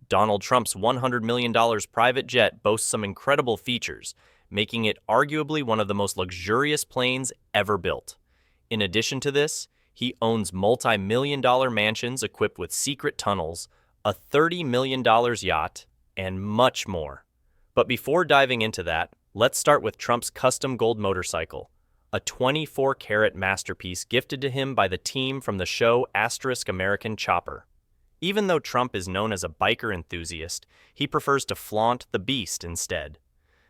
Donald Trump's $100 million private jet boasts some incredible features, making it arguably one of the most luxurious planes ever built. In addition to this, he owns multi-million-dollar mansions equipped with secret tunnels, a $30 million yacht, and much more. But before diving into that, let's start with Trump's custom gold motorcycle, a 24-karat masterpiece gifted to him by the team from the show American Chopper. Even though Trump is known as a biker enthusiast, he prefers to flaunt the beast instead.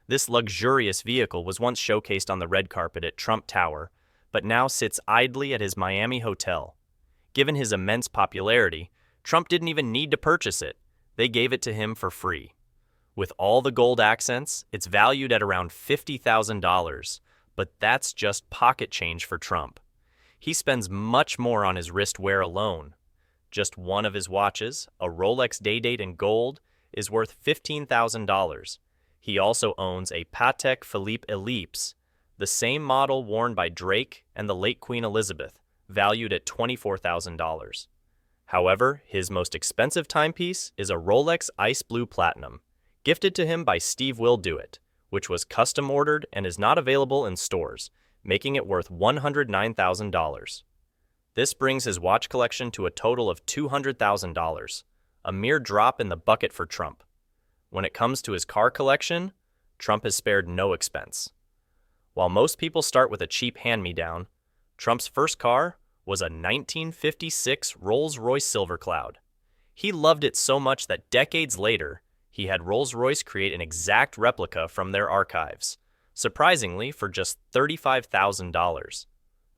This luxurious vehicle was once showcased on the red carpet at Trump Tower, but now sits idly at his Miami hotel. Given his immense popularity, Trump didn't even need to purchase it. They gave it to him for free. With all the gold accents, it's valued at around $50,000, but that's just pocket change for Trump. He spends much more on his wrist wear alone. Just one of his watches, a Rolex Day-Date in gold, is worth $15,000. He also owns a Patek Philippe Ellipse, the same model worn by Drake and the late Queen Elizabeth, valued at $24,000. However, his most expensive timepiece is a Rolex Ice Blue Platinum, gifted to him by Steve Will Do It, which was custom ordered and is not available in stores, making it worth $109,000. This brings his watch collection to a total of $200,000, a mere drop in the bucket for Trump. When it comes to his car collection, Trump has spared no expense. While most people start with a cheap hand-me-down, Trump's first car was a 1956 Rolls-Royce Silver Cloud. He loved it so much that decades later, he had Rolls-Royce create an exact replica from their archives, surprisingly for just $35,000.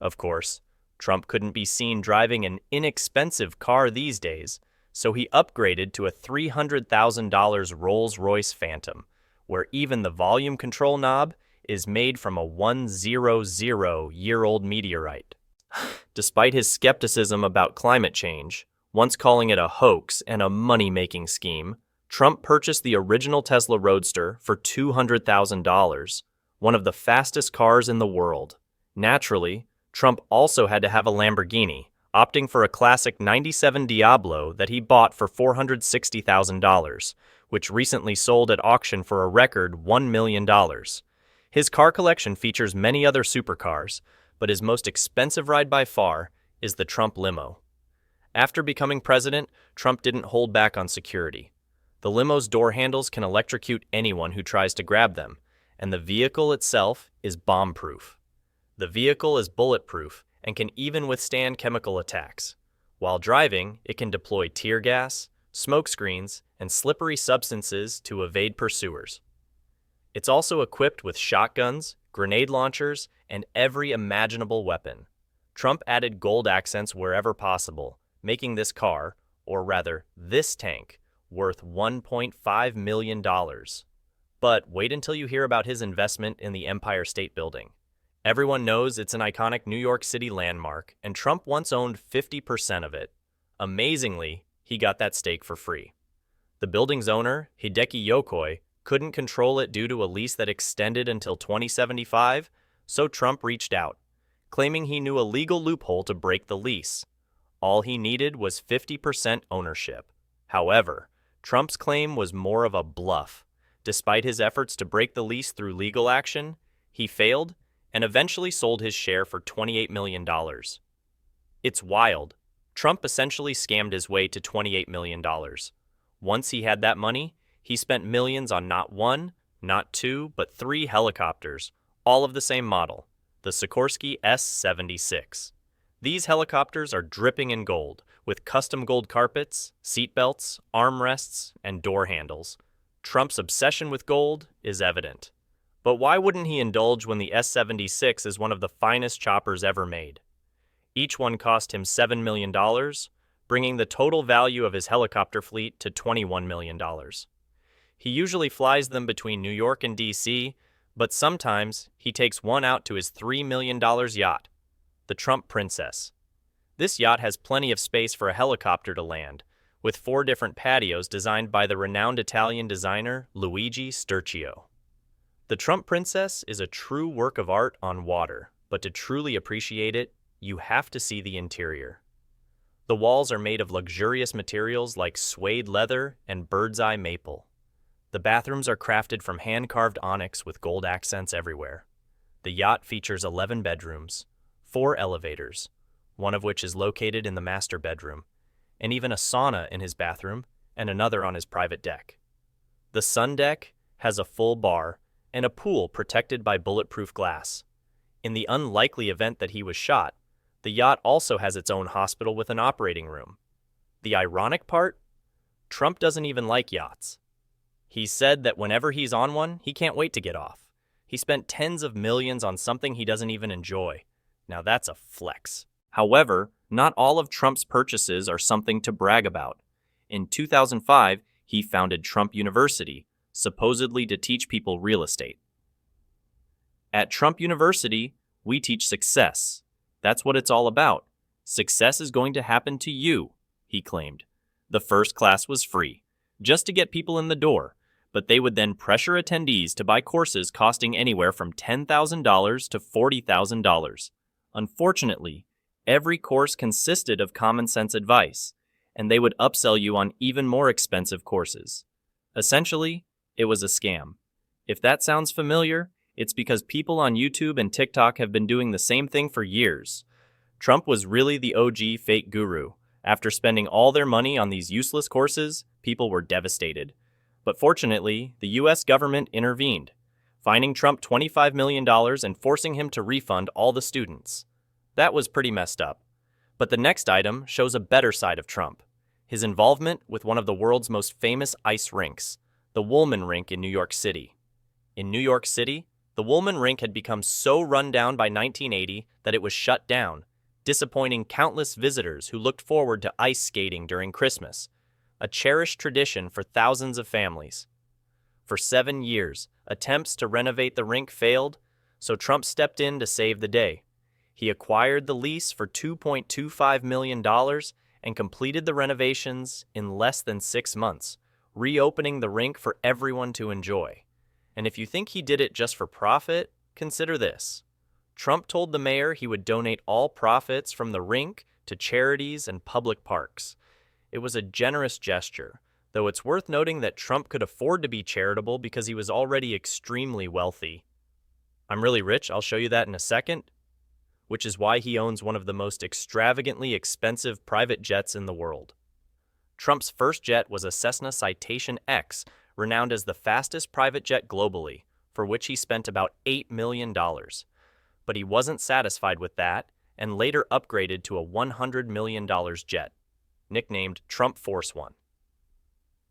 Of course, Trump couldn't be seen driving an inexpensive car these days, so he upgraded to a $300,000 Rolls-Royce Phantom, where even the volume control knob is made from a 100-year-old meteorite. Despite his skepticism about climate change, once calling it a hoax and a money-making scheme, Trump purchased the original Tesla Roadster for $200,000, one of the fastest cars in the world. Naturally, Trump also had to have a Lamborghini, opting for a classic '97 Diablo that he bought for $460,000, which recently sold at auction for a record $1 million. His car collection features many other supercars, but his most expensive ride by far is the Trump limo. After becoming president, Trump didn't hold back on security. The limo's door handles can electrocute anyone who tries to grab them, and the vehicle itself is bomb-proof. The vehicle is bulletproof and can even withstand chemical attacks. While driving, it can deploy tear gas, smoke screens, and slippery substances to evade pursuers. It's also equipped with shotguns, grenade launchers, and every imaginable weapon. Trump added gold accents wherever possible, making this car, or rather this tank, worth $1.5 million. But wait until you hear about his investment in the Empire State Building. Everyone knows it's an iconic New York City landmark, and Trump once owned 50% of it. Amazingly, he got that stake for free. The building's owner, Hideki Yokoi, couldn't control it due to a lease that extended until 2075, so Trump reached out, claiming he knew a legal loophole to break the lease. All he needed was 50% ownership. However, Trump's claim was more of a bluff. Despite his efforts to break the lease through legal action, he failed and eventually sold his share for $28 million. It's wild. Trump essentially scammed his way to $28 million. Once he had that money, he spent millions on not one, not two, but 3 helicopters, all of the same model, the Sikorsky S-76. These helicopters are dripping in gold, with custom gold carpets, seatbelts, armrests, and door handles. Trump's obsession with gold is evident. But why wouldn't he indulge when the S-76 is one of the finest choppers ever made? Each one cost him $7 million, bringing the total value of his helicopter fleet to $21 million. He usually flies them between New York and D.C., but sometimes he takes one out to his $3 million yacht, the Trump Princess. This yacht has plenty of space for a helicopter to land, with 4 different patios designed by the renowned Italian designer Luigi Sturcio. The Trump Princess is a true work of art on water, but to truly appreciate it, you have to see the interior. The walls are made of luxurious materials like suede leather and bird's eye maple. The bathrooms are crafted from hand-carved onyx with gold accents everywhere. The yacht features 11 bedrooms, 4 elevators, one of which is located in the master bedroom, and even a sauna in his bathroom and another on his private deck. The sun deck has a full bar and a pool protected by bulletproof glass. In the unlikely event that he was shot, the yacht also has its own hospital with an operating room. The ironic part? Trump doesn't even like yachts. He said that whenever he's on one, he can't wait to get off. He spent tens of millions on something he doesn't even enjoy. Now that's a flex. However, not all of Trump's purchases are something to brag about. In 2005, he founded Trump University, supposedly to teach people real estate. At Trump University, we teach success. That's what it's all about. Success is going to happen to you, he claimed. The first class was free, just to get people in the door, but they would then pressure attendees to buy courses costing anywhere from $10,000 to $40,000. Unfortunately, every course consisted of common sense advice, and they would upsell you on even more expensive courses. Essentially, it was a scam. If that sounds familiar, it's because people on YouTube and TikTok have been doing the same thing for years. Trump was really the OG fake guru. After spending all their money on these useless courses, people were devastated. But fortunately, the US government intervened, fining Trump $25 million and forcing him to refund all the students. That was pretty messed up. But the next item shows a better side of Trump: his involvement with one of the world's most famous ice rinks, the Woolman Rink in New York City. In New York City, the Woolman Rink had become so run down by 1980 that it was shut down, disappointing countless visitors who looked forward to ice skating during Christmas, a cherished tradition for thousands of families. For 7 years, attempts to renovate the rink failed, so Trump stepped in to save the day. He acquired the lease for $2.25 million and completed the renovations in less than 6 months, reopening the rink for everyone to enjoy. And if you think he did it just for profit, consider this. Trump told the mayor he would donate all profits from the rink to charities and public parks. It was a generous gesture, though it's worth noting that Trump could afford to be charitable because he was already extremely wealthy. I'm really rich, I'll show you that in a second, which is why he owns one of the most extravagantly expensive private jets in the world. Trump's first jet was a Cessna Citation X, renowned as the fastest private jet globally, for which he spent about $8 million. But he wasn't satisfied with that and later upgraded to a $100 million jet, nicknamed Trump Force One.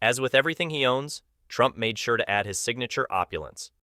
As with everything he owns, Trump made sure to add his signature opulence,